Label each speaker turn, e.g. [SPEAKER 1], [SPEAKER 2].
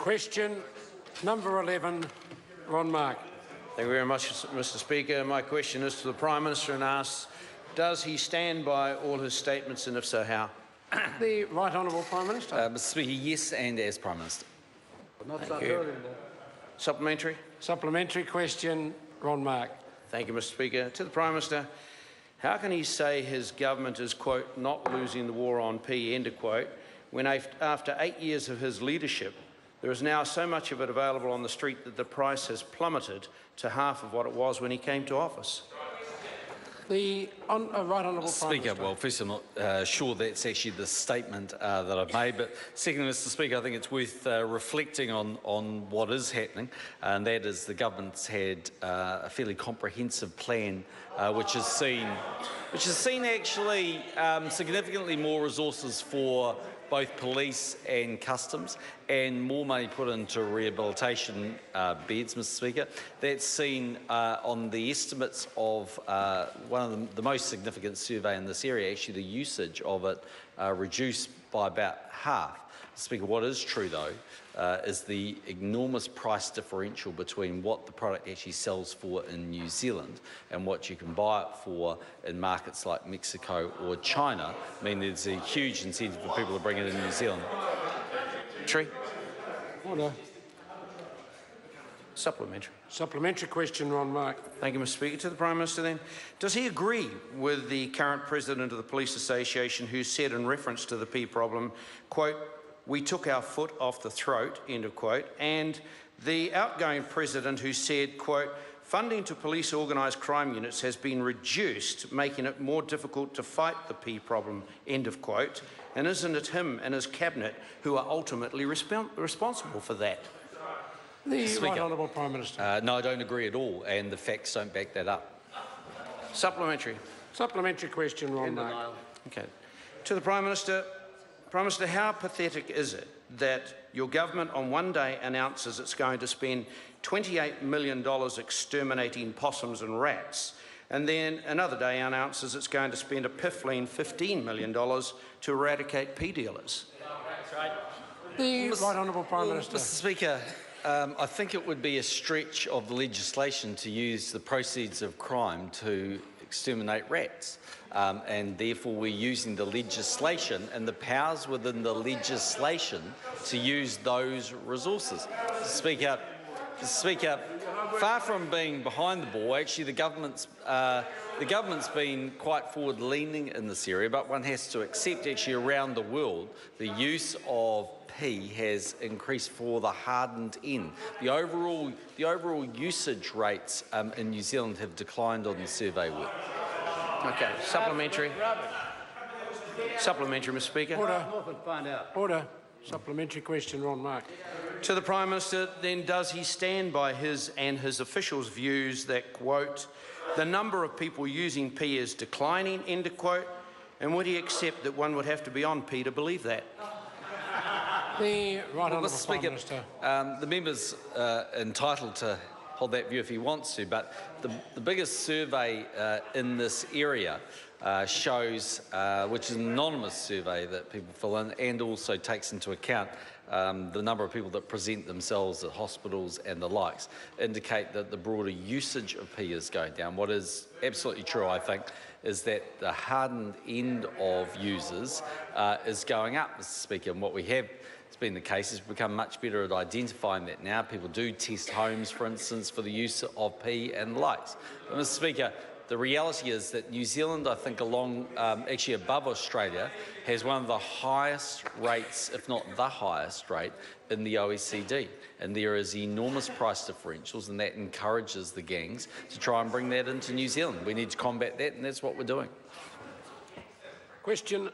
[SPEAKER 1] Question number 11, Ron Mark.
[SPEAKER 2] Thank you very much, Mr Speaker. My question is to the Prime Minister and asks, does he stand by all his statements, and if so, how?
[SPEAKER 1] The Right Honourable Prime Minister.
[SPEAKER 3] Mr Speaker, yes, and as Prime Minister.
[SPEAKER 2] Thank you. Supplementary.
[SPEAKER 1] Supplementary question, Ron Mark.
[SPEAKER 2] Thank you, Mr Speaker. To the Prime Minister, how can he say his government is, quote, not losing the war on P, end of quote, when after 8 years of his leadership, there is now so much of it available on the street that the price has plummeted to half of what it was when he came to office?
[SPEAKER 1] The Right Honourable Prime
[SPEAKER 3] Speaker,
[SPEAKER 1] Minister.
[SPEAKER 3] well, first, I'm not sure that's actually the statement that I've made, but second, Mr Speaker, I think it's worth reflecting on what is happening, and that is the government's had a fairly comprehensive plan which has seen actually significantly more resources for both police and customs, and more money put into rehabilitation beds, Mr Speaker. That's seen on the estimates of one of the most significant survey in this area, actually the usage of it reduced by about half. Mr Speaker, what is true though is the enormous price differential between what the product actually sells for in New Zealand and what you can buy it for in markets like Mexico or China. I mean, there's a huge incentive for people to bring it in New Zealand.
[SPEAKER 2] Tree.
[SPEAKER 1] Order.
[SPEAKER 2] Supplementary.
[SPEAKER 1] Supplementary question, Ron Mark.
[SPEAKER 2] Thank you, Mr Speaker. To the Prime Minister then, does he agree with the current President of the Police Association who said in reference to the P problem, quote, we took our foot off the throat, end of quote, and the outgoing President who said, quote, funding to police organised crime units has been reduced, making it more difficult to fight the P problem, end of quote, and isn't it him and his cabinet who are ultimately responsible for that?
[SPEAKER 1] The
[SPEAKER 3] Speaker.
[SPEAKER 1] Right Honourable Prime Minister.
[SPEAKER 3] No, I don't agree at all, and the facts don't back that up.
[SPEAKER 2] Supplementary.
[SPEAKER 1] Supplementary question, Ron Mark.
[SPEAKER 2] Okay. To the Prime Minister, how pathetic is it that your government on one day announces it's going to spend $28 million exterminating possums and rats, and then another day announces it's going to spend a piffling $15 million to eradicate P dealers?
[SPEAKER 1] The Right Honourable Prime Minister.
[SPEAKER 3] Mr Speaker, I think it would be a stretch of the legislation to use the proceeds of crime to exterminate rats. And therefore we're using the legislation and the powers within the legislation to use those resources. Mr Speaker, far from being behind the ball, actually the government's been quite forward-leaning in this area, but one has to accept actually around the world the use of P has increased for the hardened end. The overall usage rates in New Zealand have declined on the survey work.
[SPEAKER 2] Okay, supplementary. Supplementary, Mr Speaker.
[SPEAKER 1] Order. Order. Supplementary question, Ron Mark.
[SPEAKER 2] To the Prime Minister, then, does he stand by his and his officials' views that, quote, the number of people using P is declining, end of quote, and would he accept that one would have to be on P to believe that?
[SPEAKER 1] The Right Honourable
[SPEAKER 3] Mr
[SPEAKER 1] Prime
[SPEAKER 3] Speaker,
[SPEAKER 1] Minister.
[SPEAKER 3] the member's entitled to hold that view if he wants to, but the biggest survey in this area shows, which is an anonymous survey that people fill in and also takes into account the number of people that present themselves at hospitals and the likes, indicate that the broader usage of P is going down. What is absolutely true, I think, is that the hardened end of users is going up, Mr Speaker, and what we have been the case has become much better at identifying that now. People do test homes, for instance, for the use of P and the likes. But, Mr Speaker, the reality is that New Zealand, I think actually above Australia, has one of the highest rates, if not the highest rate, in the OECD. And there is enormous price differentials, and that encourages the gangs to try and bring that into New Zealand. We need to combat that, and that's what we're doing.
[SPEAKER 1] Question